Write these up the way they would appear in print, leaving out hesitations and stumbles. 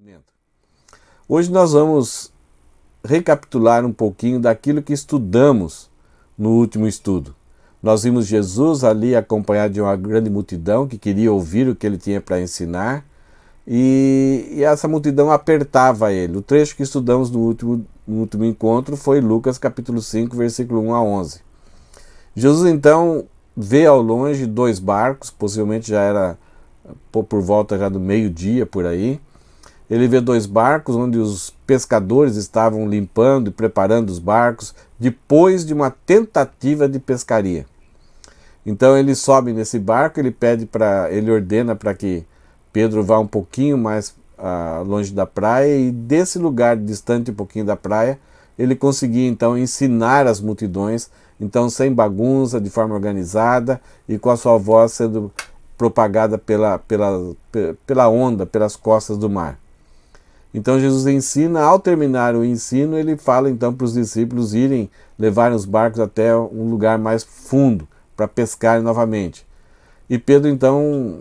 conhecimento. Hoje nós vamos recapitular um pouquinho daquilo que estudamos no último estudo. Nós vimos Jesus ali acompanhado de uma grande multidão que queria ouvir o que ele tinha para ensinar e essa multidão apertava ele. O trecho que estudamos no último encontro foi Lucas capítulo 5, versículo 1 a 11. Jesus então vê ao longe dois barcos, possivelmente já era por volta já do meio-dia por aí. Ele vê dois barcos onde os pescadores estavam limpando e preparando os barcos depois de uma tentativa de pescaria. Então ele sobe nesse barco, ele ordena para que Pedro vá um pouquinho mais longe da praia, e desse lugar distante um pouquinho da praia, ele conseguia então ensinar as multidões, então sem bagunça, de forma organizada e com a sua voz sendo propagada pela onda, pelas costas do mar. Então Jesus ensina, ao terminar o ensino, ele fala então para os discípulos irem levar os barcos até um lugar mais fundo, para pescar novamente. E Pedro então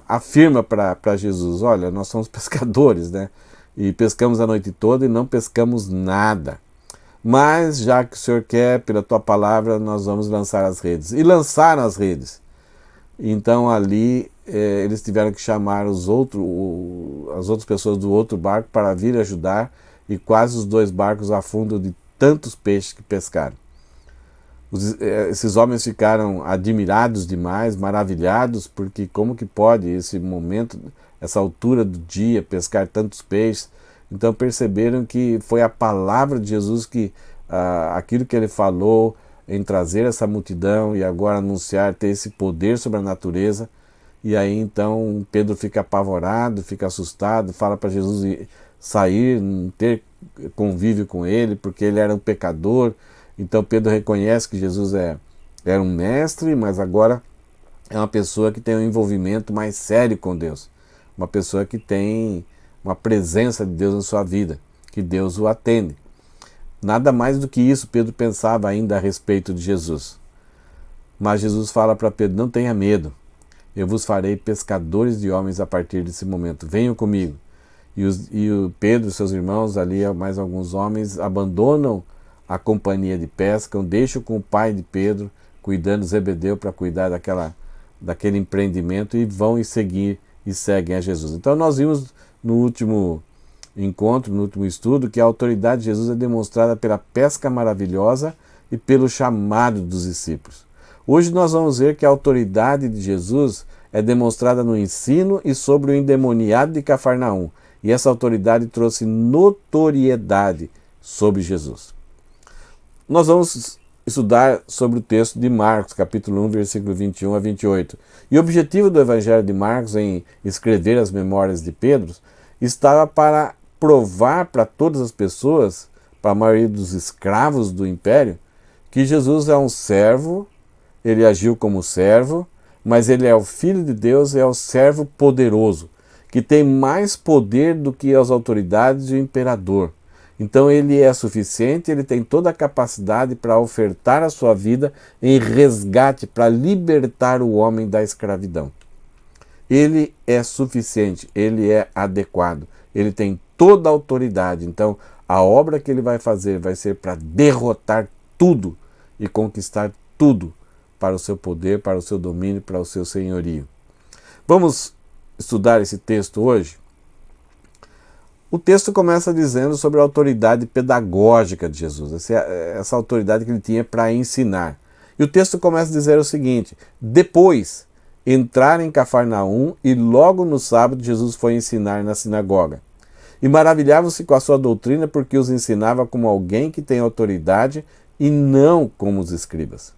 afirma para Jesus, olha, nós somos pescadores, né? E pescamos a noite toda e não pescamos nada. Mas já que o Senhor quer, pela tua palavra, nós vamos lançar as redes. E lançaram as redes. Então ali eles tiveram que chamar as outras pessoas do outro barco para vir ajudar, e quase os dois barcos afundam de tantos peixes que pescaram. Esses homens ficaram admirados demais, maravilhados, porque como que pode esse momento, essa altura do dia, pescar tantos peixes? Então perceberam que foi a palavra de Jesus, que aquilo que ele falou em trazer essa multidão e agora anunciar, ter esse poder sobre a natureza. E aí então Pedro fica apavorado, fica assustado, fala para Jesus sair, não ter convívio com ele, porque ele era um pecador. Então Pedro reconhece que Jesus era um mestre, mas agora é uma pessoa que tem um envolvimento mais sério com Deus, uma pessoa que tem uma presença de Deus na sua vida, que Deus o atende. Nada mais do que isso Pedro pensava ainda a respeito de Jesus. Mas Jesus fala para Pedro, não tenha medo, eu vos farei pescadores de homens a partir desse momento, venham comigo. E o Pedro e seus irmãos ali, mais alguns homens, abandonam a companhia de pesca, deixam com o pai de Pedro, cuidando de Zebedeu, para cuidar daquele empreendimento, e vão seguem a Jesus. Então nós vimos no último encontro, no último estudo, que a autoridade de Jesus é demonstrada pela pesca maravilhosa e pelo chamado dos discípulos. Hoje nós vamos ver que a autoridade de Jesus é demonstrada no ensino e sobre o endemoniado de Cafarnaum. E essa autoridade trouxe notoriedade sobre Jesus. Nós vamos estudar sobre o texto de Marcos, capítulo 1, versículo 21 a 28. E o objetivo do Evangelho de Marcos em escrever as memórias de Pedro estava para provar para todas as pessoas, para a maioria dos escravos do império, que Jesus é um servo, ele agiu como servo, mas ele é o Filho de Deus, é o servo poderoso, que tem mais poder do que as autoridades e o imperador. Então ele é suficiente, ele tem toda a capacidade para ofertar a sua vida em resgate, para libertar o homem da escravidão. Ele é suficiente, ele é adequado, ele tem toda a autoridade. Então a obra que ele vai fazer vai ser para derrotar tudo e conquistar tudo para o seu poder, para o seu domínio, para o seu senhorio. Vamos estudar esse texto hoje? O texto começa dizendo sobre a autoridade pedagógica de Jesus, essa autoridade que ele tinha para ensinar. E o texto começa a dizer o seguinte: depois entraram em Cafarnaum, e logo no sábado Jesus foi ensinar na sinagoga. E maravilhavam-se com a sua doutrina, porque os ensinava como alguém que tem autoridade e não como os escribas.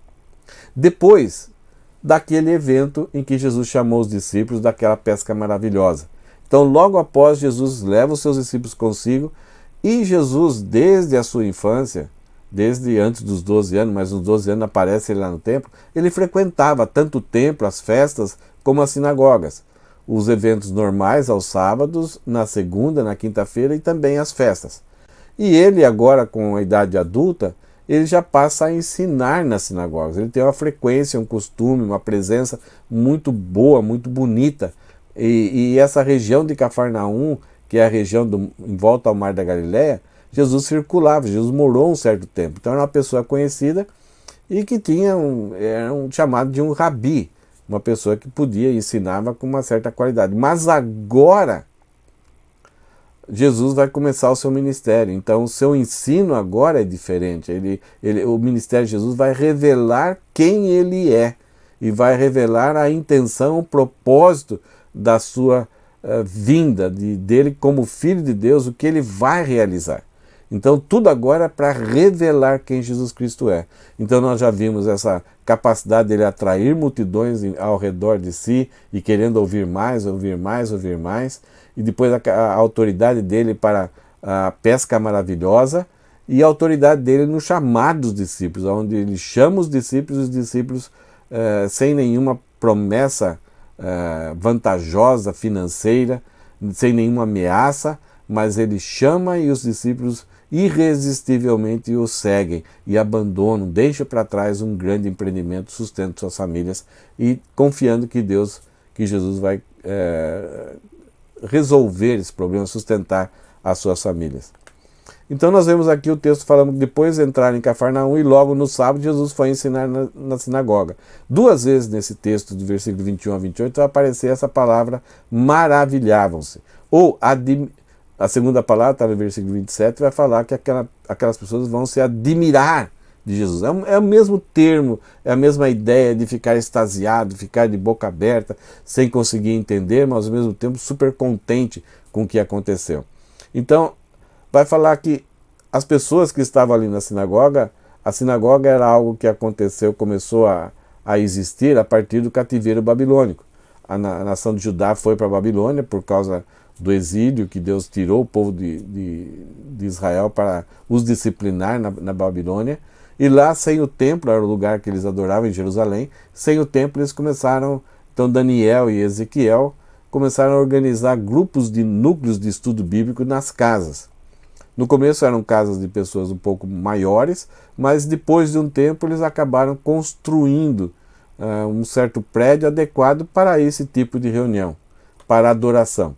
Depois daquele evento em que Jesus chamou os discípulos daquela pesca maravilhosa. Então, logo após, Jesus leva os seus discípulos consigo, e Jesus, desde a sua infância, desde antes dos 12 anos, mas nos 12 anos aparece ele lá no templo, ele frequentava tanto o templo, as festas, como as sinagogas. Os eventos normais aos sábados, na segunda, na quinta-feira, e também as festas. E ele agora, com a idade adulta, ele já passa a ensinar nas sinagogas. Ele tem uma frequência, um costume, uma presença muito boa, muito bonita. E essa região de Cafarnaum, que é a região em volta ao Mar da Galileia, Jesus circulava, Jesus morou um certo tempo. Então era uma pessoa conhecida e que era chamado de um rabi, uma pessoa que podia e ensinava com uma certa qualidade. Mas agora Jesus vai começar o seu ministério, então o seu ensino agora é diferente. O ministério de Jesus vai revelar quem ele é e vai revelar a intenção, o propósito da sua vinda, dele como Filho de Deus, o que ele vai realizar. Então tudo agora é para revelar quem Jesus Cristo é. Então nós já vimos essa capacidade dele atrair multidões ao redor de si e querendo ouvir mais, ouvir mais, ouvir mais. E depois a autoridade dele para a pesca maravilhosa e a autoridade dele no chamar dos discípulos, onde ele chama os discípulos sem nenhuma promessa vantajosa, financeira, sem nenhuma ameaça, mas ele chama e os discípulos irresistivelmente o seguem e abandonam, deixam para trás um grande empreendimento, sustentam suas famílias e confiando que Jesus vai resolver esse problema, sustentar as suas famílias. Então nós vemos aqui o texto falando que depois de entrar em Cafarnaum e logo no sábado Jesus foi ensinar na sinagoga. 2 vezes nesse texto do versículo 21 a 28 vai aparecer essa palavra maravilhavam-se. Ou a segunda palavra está no versículo 27, vai falar que aquelas pessoas vão se admirar de Jesus. É o mesmo termo, é a mesma ideia de ficar extasiado, ficar de boca aberta, sem conseguir entender, mas ao mesmo tempo super contente com o que aconteceu. Então, vai falar que as pessoas que estavam ali na sinagoga, a sinagoga era algo que aconteceu, começou a existir a partir do cativeiro babilônico. A nação de Judá foi para a Babilônia por causa do exílio, que Deus tirou o povo de Israel para os disciplinar na Babilônia. E lá, sem o templo, era o lugar que eles adoravam em Jerusalém, sem o templo eles começaram, então Daniel e Ezequiel começaram a organizar grupos de núcleos de estudo bíblico nas casas. No começo eram casas de pessoas um pouco maiores, mas depois de um tempo eles acabaram construindo um certo prédio adequado para esse tipo de reunião, para adoração.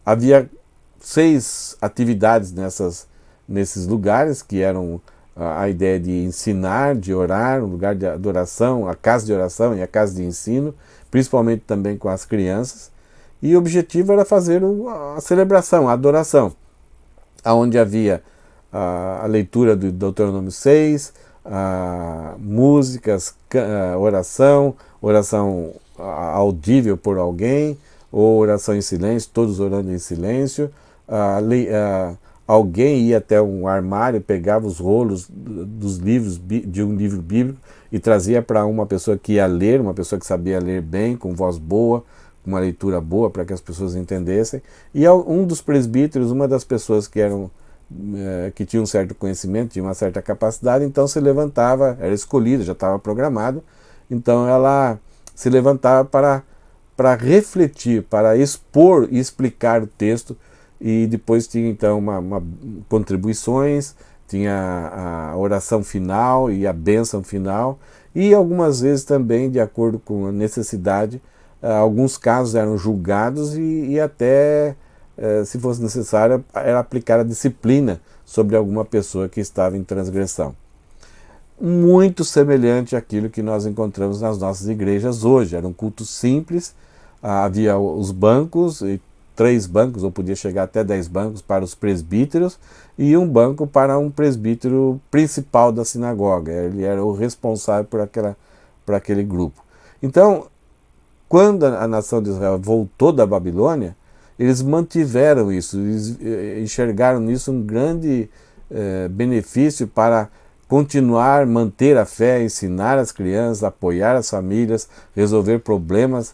Havia 6 atividades nesses lugares, que eram a ideia de ensinar, de orar, um lugar de adoração, a casa de oração e a casa de ensino, principalmente também com as crianças. E o objetivo era fazer a celebração, a adoração, onde havia a leitura do Deuteronômio 6, músicas, oração audível por alguém, ou oração em silêncio, todos orando em silêncio. Alguém ia até um armário, pegava os rolos dos livros, de um livro bíblico, e trazia para uma pessoa que ia ler, uma pessoa que sabia ler bem, com voz boa, com uma leitura boa, para que as pessoas entendessem. E um dos presbíteros, uma das pessoas que tinha um certo conhecimento, tinha uma certa capacidade, então se levantava, era escolhida, já estava programado, então ela se levantava para refletir, para expor e explicar o texto. E depois tinha então contribuições, tinha a oração final e a bênção final, e algumas vezes também, de acordo com a necessidade, alguns casos eram julgados e até, se fosse necessário, era aplicada a disciplina sobre alguma pessoa que estava em transgressão. Muito semelhante àquilo que nós encontramos nas nossas igrejas hoje. Era um culto simples, havia os bancos, 3 bancos, ou podia chegar até 10 bancos para os presbíteros, e um banco para um presbítero principal da sinagoga. Ele era o responsável por aquele grupo. Então, quando a nação de Israel voltou da Babilônia, eles mantiveram isso, eles enxergaram nisso um grande benefício para continuar, manter a fé, ensinar as crianças, apoiar as famílias, resolver problemas.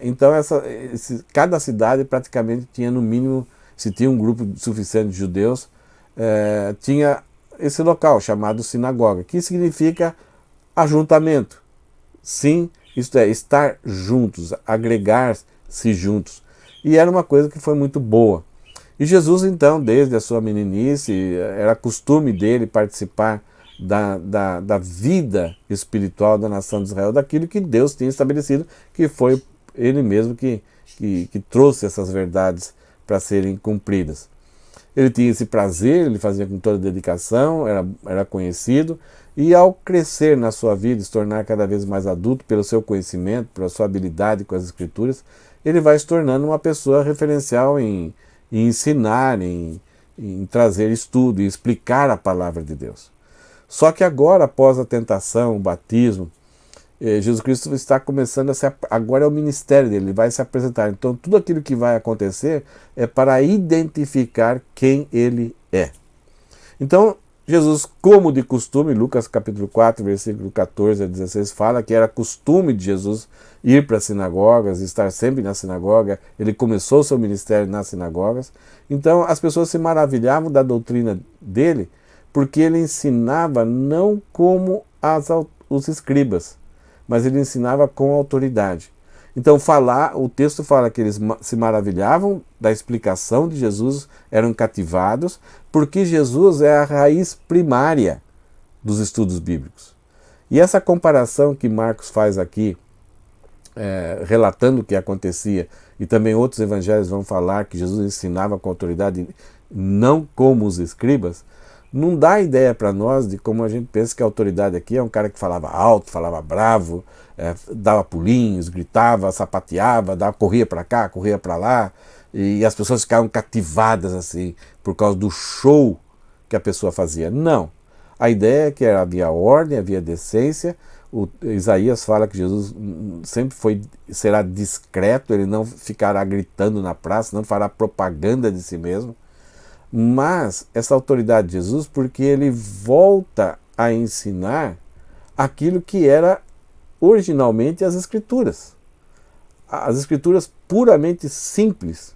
Então cada cidade praticamente tinha, no mínimo, se tinha um grupo suficiente de judeus, tinha esse local chamado sinagoga, que significa ajuntamento. Sim, isto é, estar juntos, agregar-se juntos. E era uma coisa que foi muito boa. E Jesus, então, desde a sua meninice, era costume dele participar da vida espiritual da nação de Israel, daquilo que Deus tinha estabelecido, que foi Ele mesmo que trouxe essas verdades para serem cumpridas. Ele tinha esse prazer, ele fazia com toda dedicação, era conhecido, e ao crescer na sua vida, se tornar cada vez mais adulto pelo seu conhecimento, pela sua habilidade com as Escrituras, ele vai se tornando uma pessoa referencial em ensinar, em trazer estudo, em explicar a palavra de Deus. Só que agora, após a tentação, o batismo, Jesus Cristo está começando agora é o ministério dele, ele vai se apresentar. Então tudo aquilo que vai acontecer é para identificar quem ele é. Então Jesus, como de costume, Lucas capítulo 4, versículo 14 a 16, fala que era costume de Jesus ir para as sinagogas, estar sempre na sinagoga. Ele começou o seu ministério nas sinagogas. Então as pessoas se maravilhavam da doutrina dele, porque ele ensinava não como os escribas, mas ele ensinava com autoridade. Então o texto fala que eles se maravilhavam da explicação de Jesus, eram cativados, porque Jesus é a raiz primária dos estudos bíblicos. E essa comparação que Marcos faz aqui, relatando o que acontecia, e também outros evangelhos vão falar que Jesus ensinava com autoridade, não como os escribas, não dá ideia para nós de como a gente pensa que a autoridade aqui é um cara que falava alto, falava bravo, dava pulinhos, gritava, sapateava, corria para cá, corria para lá, e as pessoas ficavam cativadas assim, por causa do show que a pessoa fazia. Não. A ideia é que havia ordem, havia decência. Isaías fala que Jesus sempre será discreto, ele não ficará gritando na praça, não fará propaganda de si mesmo. Mas essa autoridade de Jesus, porque ele volta a ensinar aquilo que era originalmente as Escrituras puramente simples,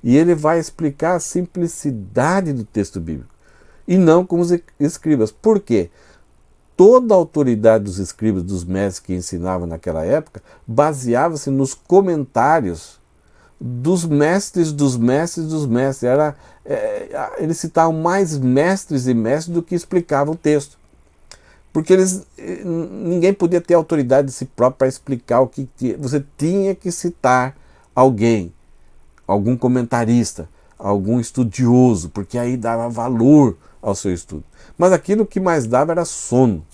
e ele vai explicar a simplicidade do texto bíblico, e não como os escribas. Por quê? Toda a autoridade dos escribas, dos mestres que ensinavam naquela época, baseava-se nos comentários dos mestres dos mestres dos mestres. Eles citavam mais mestres e mestres do que explicavam o texto. Porque ninguém podia ter autoridade de si próprio para explicar o que tinha. Você tinha que citar alguém, algum comentarista, algum estudioso, porque aí dava valor ao seu estudo. Mas aquilo que mais dava era sono.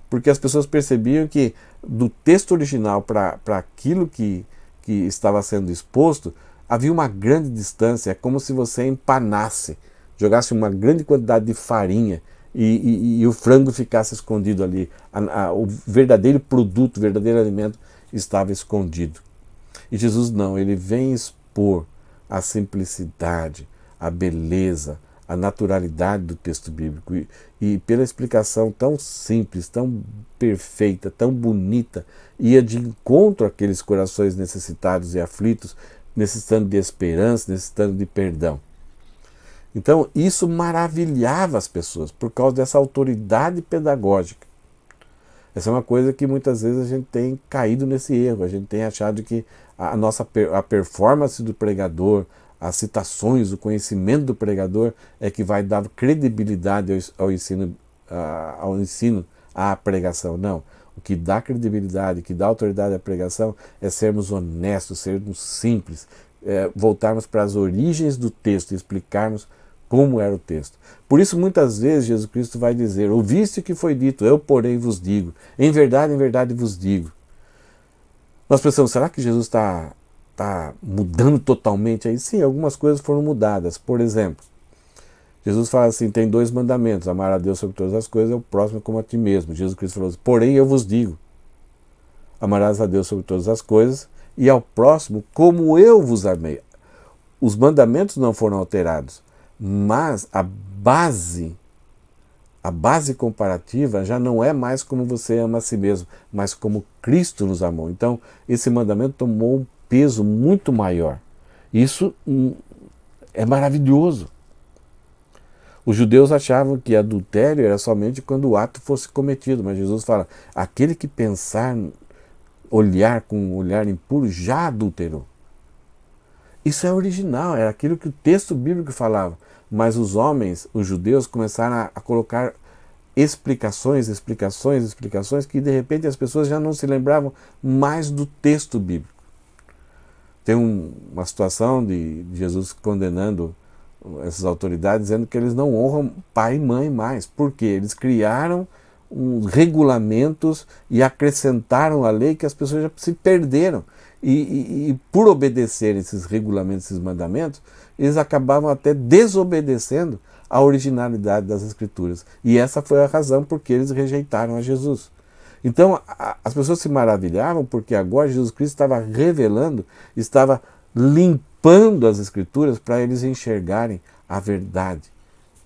Porque as pessoas percebiam que do texto original para aquilo que estava sendo exposto, havia uma grande distância. É como se você empanasse, jogasse uma grande quantidade de farinha e o frango ficasse escondido ali. O verdadeiro produto, o verdadeiro alimento estava escondido. E Jesus não, ele vem expor a simplicidade, a beleza, a naturalidade do texto bíblico. E pela explicação tão simples, tão perfeita, tão bonita, ia de encontro àqueles corações necessitados e aflitos, necessitando de esperança, necessitando de perdão. Então isso maravilhava as pessoas por causa dessa autoridade pedagógica. Essa é uma coisa que muitas vezes a gente tem caído nesse erro, a gente tem achado que a performance do pregador, as citações, o conhecimento do pregador é que vai dar credibilidade ao ensino, à pregação. Não. O que dá credibilidade, o que dá autoridade à pregação é sermos honestos, sermos simples, voltarmos para as origens do texto e explicarmos como era o texto. Por isso, muitas vezes, Jesus Cristo vai dizer: ouviste o que foi dito, eu, porém, vos digo. Em verdade vos digo. Nós pensamos, será que Jesus está mudando totalmente aí? Sim, algumas coisas foram mudadas. Por exemplo, Jesus fala assim, tem 2 mandamentos: amar a Deus sobre todas as coisas e o próximo como a ti mesmo. Jesus Cristo falou assim, porém eu vos digo, amarás a Deus sobre todas as coisas e ao próximo como eu vos amei. Os mandamentos não foram alterados, mas a base comparativa já não é mais como você ama a si mesmo, mas como Cristo nos amou. Então, esse mandamento tomou um peso muito maior. Isso é maravilhoso. Os judeus achavam que adultério era somente quando o ato fosse cometido, mas Jesus fala, aquele que pensar, olhar com um olhar impuro, já adulterou. Isso é original, era aquilo que o texto bíblico falava, mas os homens, os judeus, começaram a colocar explicações, que de repente as pessoas já não se lembravam mais do texto bíblico. Tem uma situação de Jesus condenando essas autoridades, dizendo que eles não honram pai e mãe mais. Por quê? Eles criaram regulamentos e acrescentaram a lei que as pessoas já se perderam. E por obedecer esses regulamentos, esses mandamentos, eles acabavam até desobedecendo a originalidade das Escrituras. E essa foi a razão por que eles rejeitaram a Jesus. Então as pessoas se maravilhavam porque agora Jesus Cristo estava revelando, estava limpando as Escrituras para eles enxergarem a verdade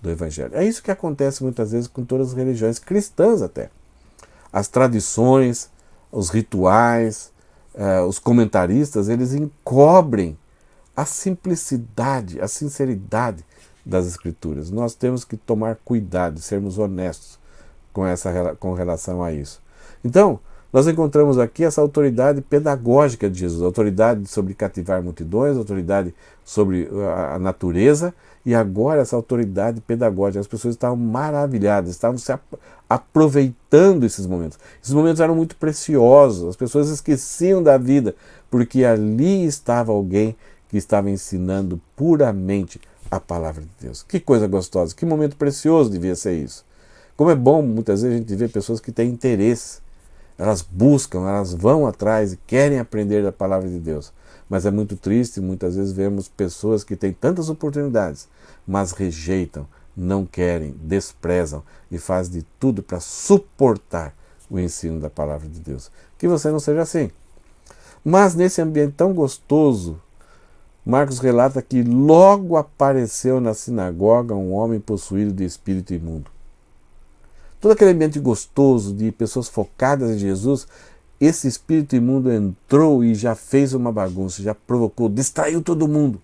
do Evangelho. É isso que acontece muitas vezes com todas as religiões cristãs até. As tradições, os rituais, os comentaristas, eles encobrem a simplicidade, a sinceridade das Escrituras. Nós temos que tomar cuidado, sermos honestos com relação a isso. Então, nós encontramos aqui essa autoridade pedagógica de Jesus, autoridade sobre cativar multidões, autoridade sobre a natureza, e agora essa autoridade pedagógica. As pessoas estavam maravilhadas, estavam se aproveitando esses momentos. Esses momentos eram muito preciosos, as pessoas esqueciam da vida, porque ali estava alguém que estava ensinando puramente a palavra de Deus. Que coisa gostosa, que momento precioso devia ser isso. Como é bom, muitas vezes, a gente ver pessoas que têm interesse. Elas buscam, elas vão atrás e querem aprender da palavra de Deus. Mas é muito triste, muitas vezes vemos pessoas que têm tantas oportunidades, mas rejeitam, não querem, desprezam e fazem de tudo para suportar o ensino da palavra de Deus. Que você não seja assim. Mas nesse ambiente tão gostoso, Marcos relata que logo apareceu na sinagoga um homem possuído de espírito imundo. Todo aquele ambiente gostoso de pessoas focadas em Jesus, esse espírito imundo entrou e já fez uma bagunça, já provocou, distraiu todo mundo.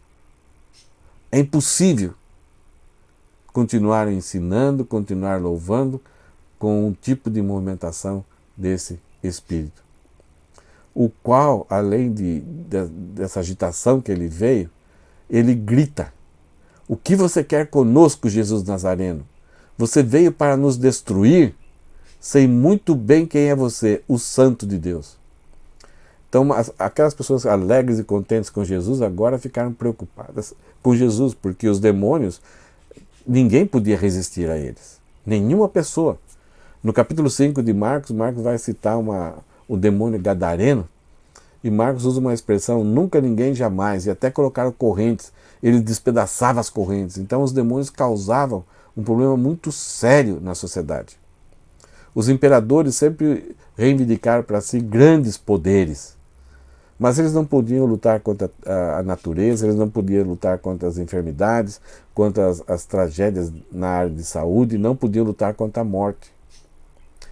É impossível continuar ensinando, continuar louvando com um tipo de movimentação desse espírito. O qual, além dessa agitação que ele veio, ele grita: o que você quer conosco, Jesus Nazareno? Você veio para nos destruir? Sei muito bem quem é você, o Santo de Deus. Então, aquelas pessoas alegres e contentes com Jesus agora ficaram preocupadas com Jesus, porque os demônios, ninguém podia resistir a eles. Nenhuma pessoa. No capítulo 5 de Marcos, Marcos vai citar o demônio gadareno, e Marcos usa uma expressão, nunca, ninguém, jamais, e até colocaram correntes, ele despedaçava as correntes. Então os demônios causavam um problema muito sério na sociedade. Os imperadores sempre reivindicaram para si grandes poderes, mas eles não podiam lutar contra a natureza, eles não podiam lutar contra as enfermidades, contra as tragédias na área de saúde, não podiam lutar contra a morte.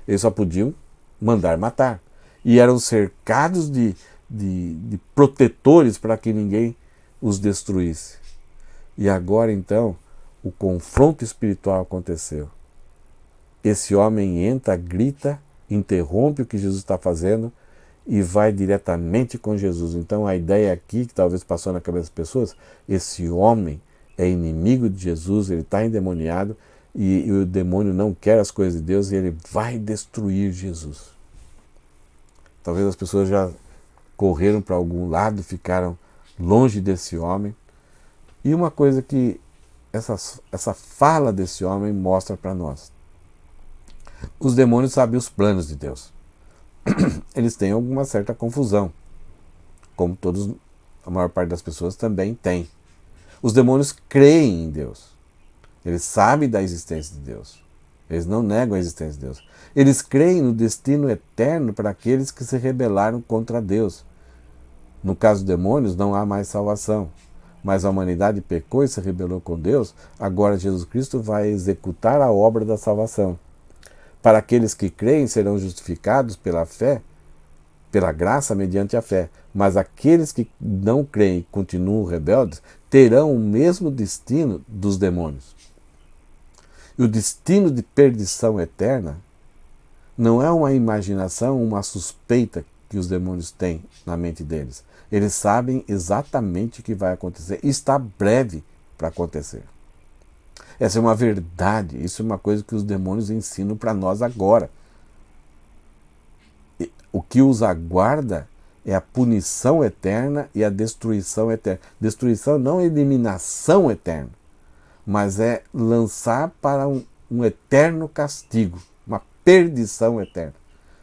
Eles só podiam mandar matar. E eram cercados de protetores para que ninguém os destruísse. E agora então o confronto espiritual aconteceu. Esse homem entra, grita, interrompe o que Jesus está fazendo e vai diretamente com Jesus. Então a ideia aqui, que talvez passou na cabeça das pessoas, esse homem é inimigo de Jesus, ele está endemoniado e o demônio não quer as coisas de Deus e ele vai destruir Jesus. Talvez as pessoas já correram para algum lado, ficaram longe desse homem. E uma coisa que essa fala desse homem mostra para nós. Os demônios sabem os planos de Deus. Eles têm alguma certa confusão, como a maior parte das pessoas também tem. Os demônios creem em Deus. Eles sabem da existência de Deus. Eles não negam a existência de Deus. Eles creem no destino eterno para aqueles que se rebelaram contra Deus. No caso dos demônios, não há mais salvação. Mas a humanidade pecou e se rebelou com Deus. Agora Jesus Cristo vai executar a obra da salvação. Para aqueles que creem, serão justificados pela fé, pela graça mediante a fé. Mas aqueles que não creem e continuam rebeldes, terão o mesmo destino dos demônios. E o destino de perdição eterna não é uma imaginação, uma suspeita que os demônios têm na mente deles. Eles sabem exatamente o que vai acontecer e está breve para acontecer. Essa é uma verdade, isso é uma coisa que os demônios ensinam para nós agora. O que os aguarda é a punição eterna e a destruição eterna. Destruição não é eliminação eterna, mas é lançar para um eterno castigo, uma perdição eterna,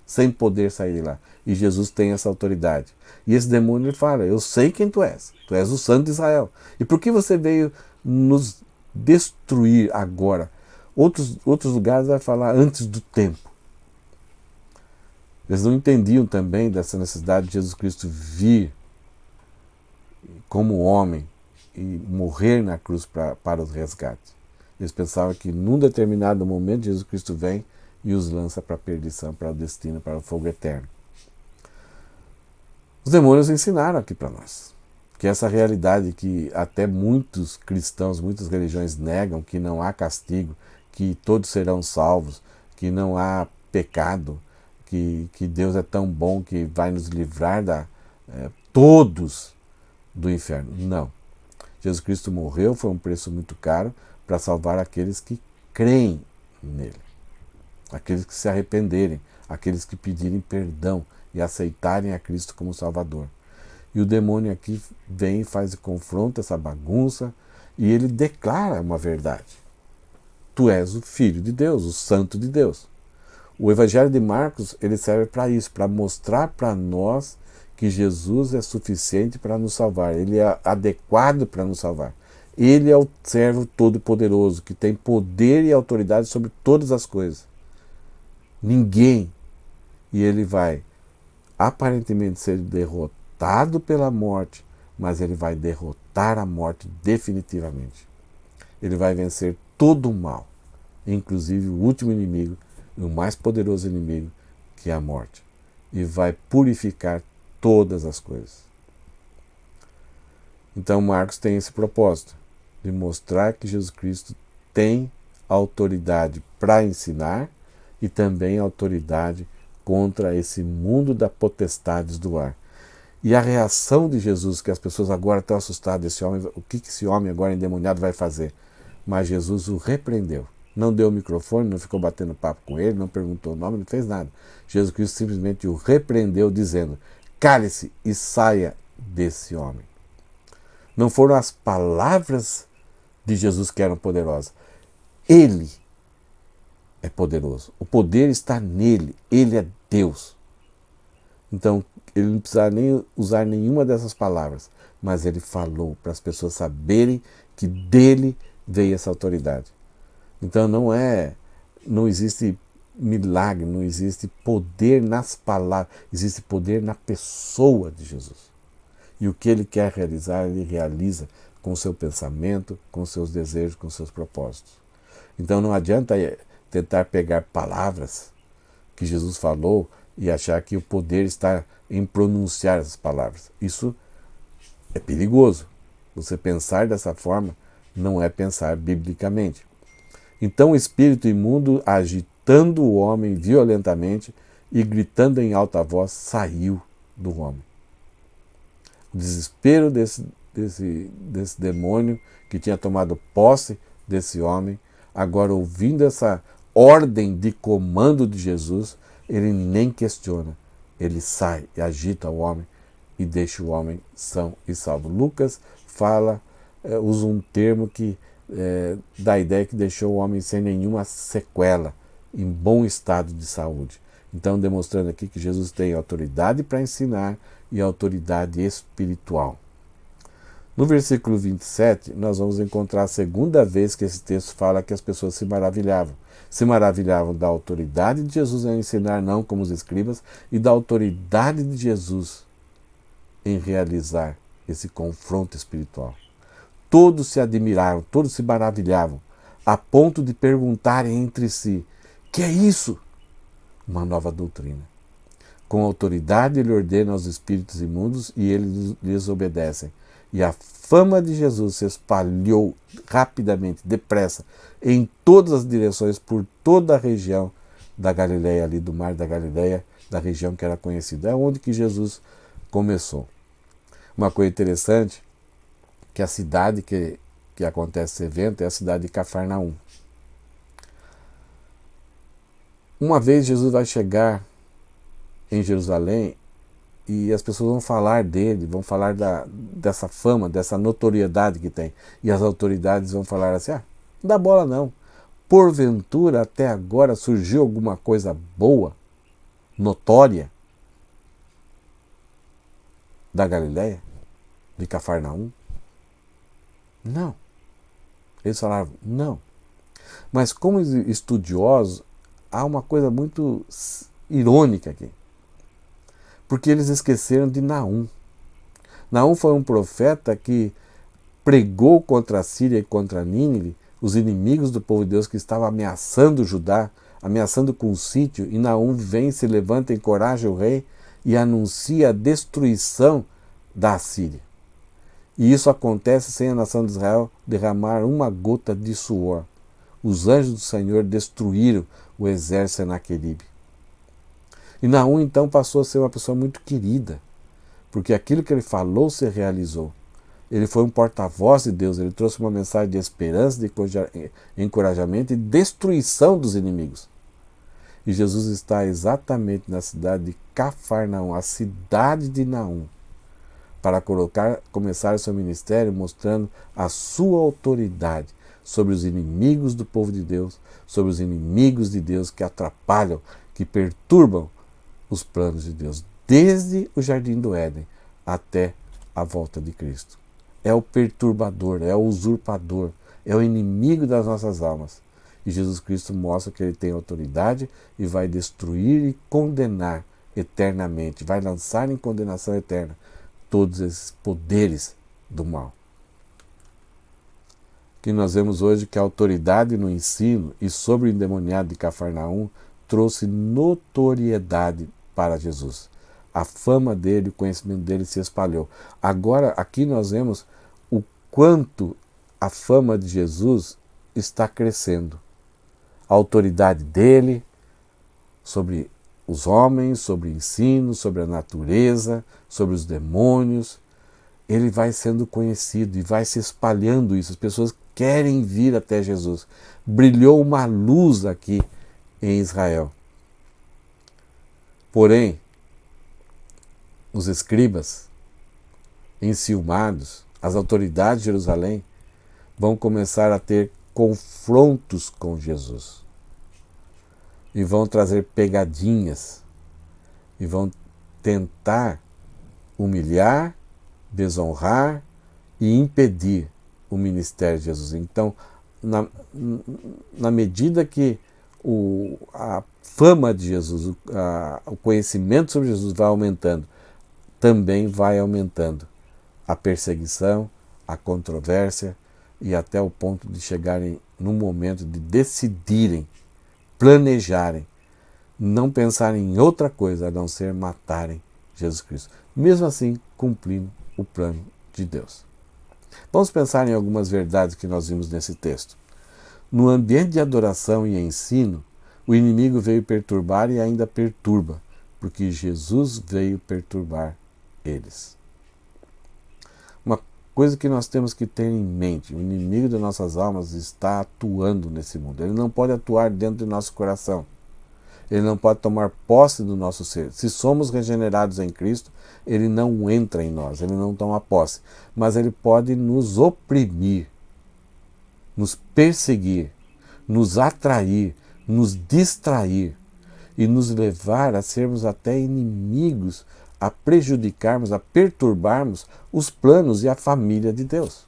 sem poder sair de lá. E Jesus tem essa autoridade. E esse demônio ele fala, eu sei quem tu és o Santo de Israel. E por que você veio nos destruir agora? Outros lugares vai falar antes do tempo. Eles não entendiam também dessa necessidade de Jesus Cristo vir como homem e morrer na cruz para os resgates. Eles pensavam que num determinado momento Jesus Cristo vem e os lança para a perdição, para o destino, para o fogo eterno. Os demônios ensinaram aqui para nós que essa realidade que até muitos cristãos, muitas religiões negam, que não há castigo, que todos serão salvos, que não há pecado, que Deus é tão bom que vai nos livrar todos do inferno. Não. Jesus Cristo morreu, foi um preço muito caro para salvar aqueles que creem nele, aqueles que se arrependerem, aqueles que pedirem perdão e aceitarem a Cristo como Salvador. E o demônio aqui vem e faz confronto, essa bagunça, e ele declara uma verdade. Tu és o Filho de Deus, o Santo de Deus. O Evangelho de Marcos ele serve para isso, para mostrar para nós que Jesus é suficiente para nos salvar, ele é adequado para nos salvar. Ele é o servo todo-poderoso, que tem poder e autoridade sobre todas as coisas. Ninguém. E ele vai aparentemente ser derrotado pela morte, mas ele vai derrotar a morte definitivamente. Ele vai vencer todo o mal, inclusive o último inimigo, e o mais poderoso inimigo, que é a morte. E vai purificar todas as coisas. Então Marcos tem esse propósito, de mostrar que Jesus Cristo tem autoridade para ensinar e também autoridade contra esse mundo das potestades do ar. E a reação de Jesus, que as pessoas agora estão assustadas, esse homem, o que esse homem agora endemoniado vai fazer? Mas Jesus o repreendeu. Não deu o microfone, não ficou batendo papo com ele, não perguntou o nome, não fez nada. Jesus Cristo simplesmente o repreendeu, dizendo, cale-se e saia desse homem. Não foram as palavras de Jesus que eram poderosas. Ele é poderoso. O poder está nele. Ele é Deus. Então, ele não precisava nem usar nenhuma dessas palavras, mas ele falou para as pessoas saberem que dele veio essa autoridade. Então não existe milagre, não existe poder nas palavras, existe poder na pessoa de Jesus. E o que ele quer realizar, ele realiza com o seu pensamento, com os seus desejos, com os seus propósitos. Então não adianta tentar pegar palavras que Jesus falou e achar que o poder está em pronunciar essas palavras. Isso é perigoso. Você pensar dessa forma não é pensar biblicamente. Então o espírito imundo, agitando o homem violentamente e gritando em alta voz, saiu do homem. O desespero desse demônio que tinha tomado posse desse homem, agora ouvindo essa ordem de comando de Jesus, ele nem questiona, ele sai e agita o homem e deixa o homem são e salvo. Lucas usa um termo que dá a ideia que deixou o homem sem nenhuma sequela, em bom estado de saúde. Então, demonstrando aqui que Jesus tem autoridade para ensinar e autoridade espiritual. No versículo 27, nós vamos encontrar a segunda vez que esse texto fala que as pessoas se maravilhavam. Se maravilhavam da autoridade de Jesus em ensinar, não como os escribas, e da autoridade de Jesus em realizar esse confronto espiritual. Todos se admiraram, todos se maravilhavam, a ponto de perguntarem entre si, que é isso? Uma nova doutrina. Com autoridade ele ordena aos espíritos imundos e eles lhes obedecem. E a fama de Jesus se espalhou rapidamente, depressa, em todas as direções, por toda a região da Galileia, ali do Mar da Galileia, da região que era conhecida. É onde que Jesus começou. Uma coisa interessante, que a cidade que acontece esse evento é a cidade de Cafarnaum. Uma vez Jesus vai chegar em Jerusalém e as pessoas vão falar dele, vão falar dessa fama, dessa notoriedade que tem. E as autoridades vão falar assim, não dá bola não. Porventura, até agora, surgiu alguma coisa boa, notória, da Galileia, de Cafarnaum? Não. Eles falaram, não. Mas como estudiosos, há uma coisa muito irônica aqui. Porque eles esqueceram de Naum. Naum foi um profeta que pregou contra a Síria e contra Nínive, os inimigos do povo de Deus que estavam ameaçando Judá, ameaçando com um sítio, e Naum vem, se levanta, encoraja o rei e anuncia a destruição da Síria. E isso acontece sem a nação de Israel derramar uma gota de suor. Os anjos do Senhor destruíram o exército Senaqueribe. E Naum então passou a ser uma pessoa muito querida, porque aquilo que ele falou se realizou. Ele foi um porta-voz de Deus, ele trouxe uma mensagem de esperança, de encorajamento e destruição dos inimigos. E Jesus está exatamente na cidade de Cafarnaum, a cidade de Naum, para começar o seu ministério mostrando a sua autoridade sobre os inimigos do povo de Deus, sobre os inimigos de Deus que atrapalham, que perturbam os planos de Deus, desde o jardim do Éden até a volta de Cristo. É o perturbador, é o usurpador, é o inimigo das nossas almas. E Jesus Cristo mostra que ele tem autoridade e vai destruir e condenar eternamente, vai lançar em condenação eterna todos esses poderes do mal. Que nós vemos hoje que a autoridade no ensino e sobre o endemoniado de Cafarnaum trouxe notoriedade para Jesus. A fama dele, o conhecimento dele se espalhou. Agora, aqui nós vemos o quanto a fama de Jesus está crescendo. A autoridade dele sobre os homens, sobre o ensino, sobre a natureza, sobre os demônios, ele vai sendo conhecido e vai se espalhando isso. As pessoas querem vir até Jesus. Brilhou uma luz aqui em Israel. Porém, os escribas, enciumados, as autoridades de Jerusalém, vão começar a ter confrontos com Jesus. E vão trazer pegadinhas. E vão tentar humilhar, desonrar e impedir o ministério de Jesus. Então, na medida que a fama de Jesus, o conhecimento sobre Jesus vai aumentando, também vai aumentando a perseguição, a controvérsia e até o ponto de chegarem no momento de decidirem, planejarem, não pensarem em outra coisa a não ser matarem Jesus Cristo. Mesmo assim, cumprindo o plano de Deus. Vamos pensar em algumas verdades que nós vimos nesse texto. No ambiente de adoração e ensino, o inimigo veio perturbar e ainda perturba, porque Jesus veio perturbar eles. Uma coisa que nós temos que ter em mente: o inimigo das nossas almas está atuando nesse mundo. Ele não pode atuar dentro do nosso coração. Ele não pode tomar posse do nosso ser. Se somos regenerados em Cristo, ele não entra em nós, ele não toma posse. Mas ele pode nos oprimir, nos perseguir, nos atrair, nos distrair e nos levar a sermos até inimigos, a prejudicarmos, a perturbarmos os planos e a família de Deus.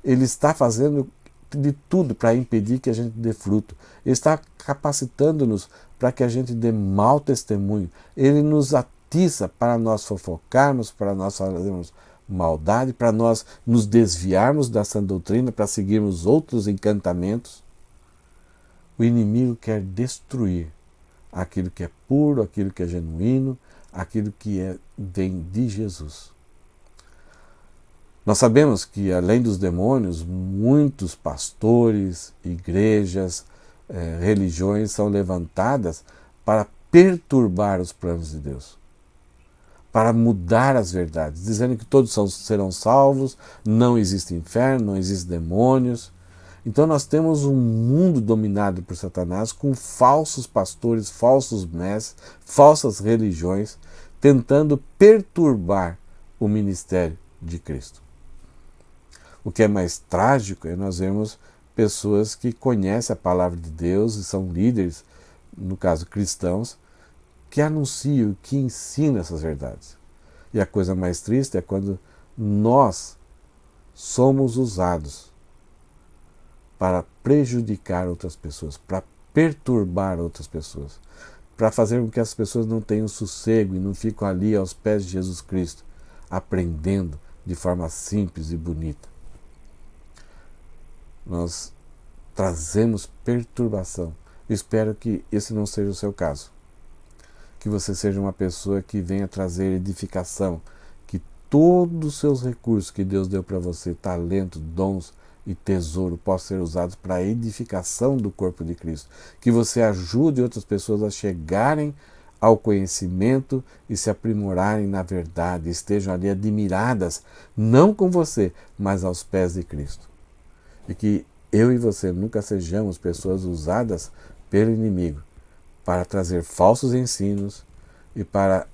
Ele está fazendo de tudo para impedir que a gente dê fruto. Ele está capacitando-nos para que a gente dê mau testemunho. Ele nos atiça para nós fofocarmos, para nós fazermos maldade, para nós nos desviarmos da sã doutrina, para seguirmos outros encantamentos. O inimigo quer destruir aquilo que é puro, aquilo que é genuíno, aquilo que vem de Jesus. Nós sabemos que, além dos demônios, muitos pastores, igrejas, religiões são levantadas para perturbar os planos de Deus, para mudar as verdades, dizendo que todos serão salvos, não existe inferno, não existem demônios. Então nós temos um mundo dominado por Satanás com falsos pastores, falsos mestres, falsas religiões, tentando perturbar o ministério de Cristo. O que é mais trágico é nós vermos pessoas que conhecem a palavra de Deus e são líderes, no caso cristãos, que anunciam, que ensinam essas verdades. E a coisa mais triste é quando nós somos usados para prejudicar outras pessoas, para perturbar outras pessoas, para fazer com que as pessoas não tenham sossego e não fiquem ali aos pés de Jesus Cristo, aprendendo de forma simples e bonita. Nós trazemos perturbação. Espero que esse não seja o seu caso. Que você seja uma pessoa que venha trazer edificação, que todos os seus recursos que Deus deu para você, talento, dons e tesouro, possam ser usados para a edificação do corpo de Cristo. Que você ajude outras pessoas a chegarem ao conhecimento e se aprimorarem na verdade, estejam ali admiradas, não com você, mas aos pés de Cristo. E que eu e você nunca sejamos pessoas usadas pelo inimigo para trazer falsos ensinos e para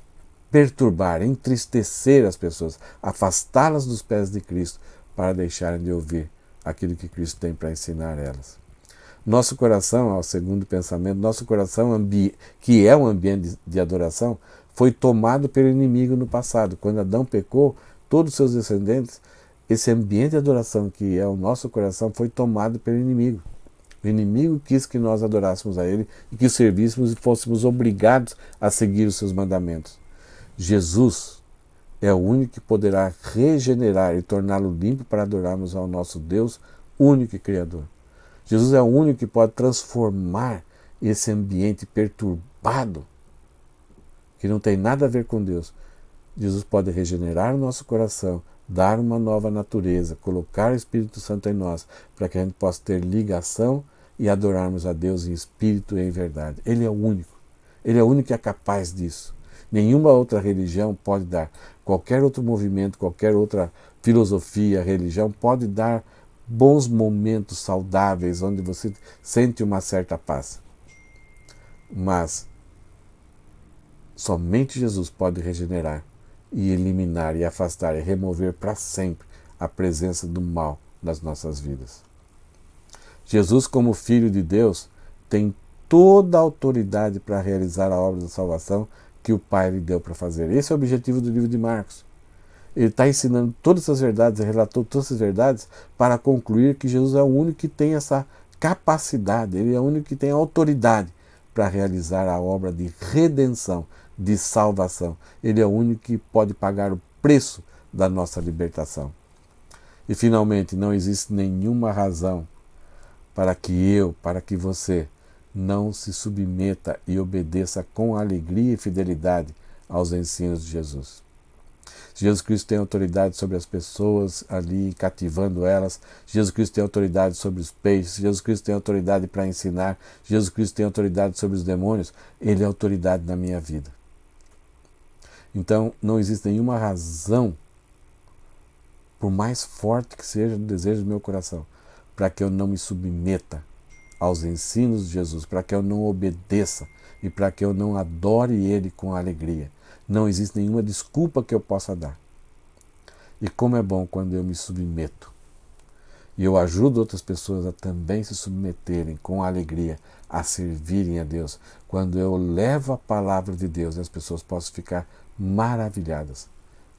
perturbar, entristecer as pessoas, afastá-las dos pés de Cristo para deixarem de ouvir aquilo que Cristo tem para ensinar elas. Nosso coração, ao segundo pensamento, nosso coração, que é um ambiente de adoração, foi tomado pelo inimigo no passado. Quando Adão pecou, todos os seus descendentes, esse ambiente de adoração que é o nosso coração foi tomado pelo inimigo. O inimigo quis que nós adorássemos a Ele e que o servíssemos e fôssemos obrigados a seguir os seus mandamentos. Jesus é o único que poderá regenerar e torná-lo limpo para adorarmos ao nosso Deus único e Criador. Jesus é o único que pode transformar esse ambiente perturbado, que não tem nada a ver com Deus. Jesus pode regenerar o nosso coração, dar uma nova natureza, colocar o Espírito Santo em nós, para que a gente possa ter ligação e adorarmos a Deus em espírito e em verdade. Ele é o único. Ele é o único que é capaz disso. Nenhuma outra religião pode dar. Qualquer outro movimento, qualquer outra filosofia, religião pode dar bons momentos saudáveis, onde você sente uma certa paz. Mas somente Jesus pode regenerar e eliminar e afastar e remover para sempre a presença do mal das nossas vidas. Jesus, como Filho de Deus, tem toda a autoridade para realizar a obra da salvação que o Pai lhe deu para fazer. Esse é o objetivo do livro de Marcos. Ele está ensinando todas essas verdades, relatou todas essas verdades para concluir que Jesus é o único que tem essa capacidade, ele é o único que tem autoridade para realizar a obra de redenção, de salvação. Ele é o único que pode pagar o preço da nossa libertação. E finalmente, não existe nenhuma razão para que você não se submeta e obedeça com alegria e fidelidade aos ensinos de Jesus. Jesus Cristo tem autoridade sobre as pessoas ali, cativando elas. Jesus Cristo tem autoridade sobre os peixes. Jesus Cristo tem autoridade para ensinar. Jesus Cristo tem autoridade sobre os demônios. Ele é autoridade na minha vida. Então, não existe nenhuma razão, por mais forte que seja o desejo do meu coração, para que eu não me submeta aos ensinos de Jesus, para que eu não obedeça e para que eu não adore Ele com alegria. Não existe nenhuma desculpa que eu possa dar. E como é bom quando eu me submeto. E eu ajudo outras pessoas a também se submeterem com alegria, a servirem a Deus. Quando eu levo a palavra de Deus, as pessoas possam ficar maravilhadas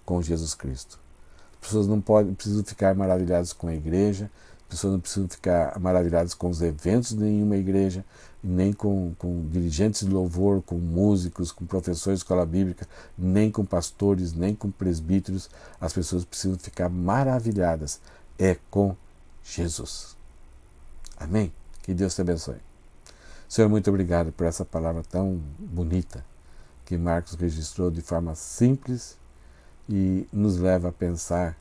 com Jesus Cristo. As pessoas não precisam ficar maravilhadas com a igreja, as pessoas não precisam ficar maravilhadas com os eventos de nenhuma igreja, nem com dirigentes de louvor, com músicos, com professores de escola bíblica, nem com pastores, nem com presbíteros. As pessoas precisam ficar maravilhadas. É com Jesus. Amém? Que Deus te abençoe. Senhor, muito obrigado por essa palavra tão bonita que Marcos registrou de forma simples e nos leva a pensar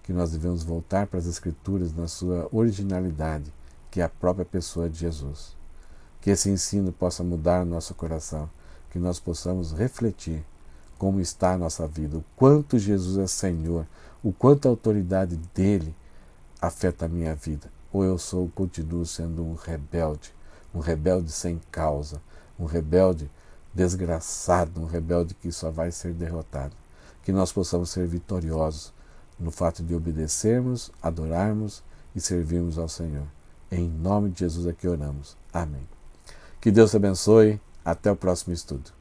que nós devemos voltar para as Escrituras na sua originalidade, que é a própria pessoa de Jesus. Que esse ensino possa mudar o nosso coração, que nós possamos refletir como está a nossa vida, o quanto Jesus é Senhor, o quanto a autoridade dele afeta a minha vida ou eu continuo sendo um rebelde sem causa, um rebelde desgraçado, um rebelde que só vai ser derrotado. Que nós possamos ser vitoriosos no fato de obedecermos, adorarmos e servirmos ao Senhor. Em nome de Jesus é que oramos. Amém. Que Deus te abençoe. Até o próximo estudo.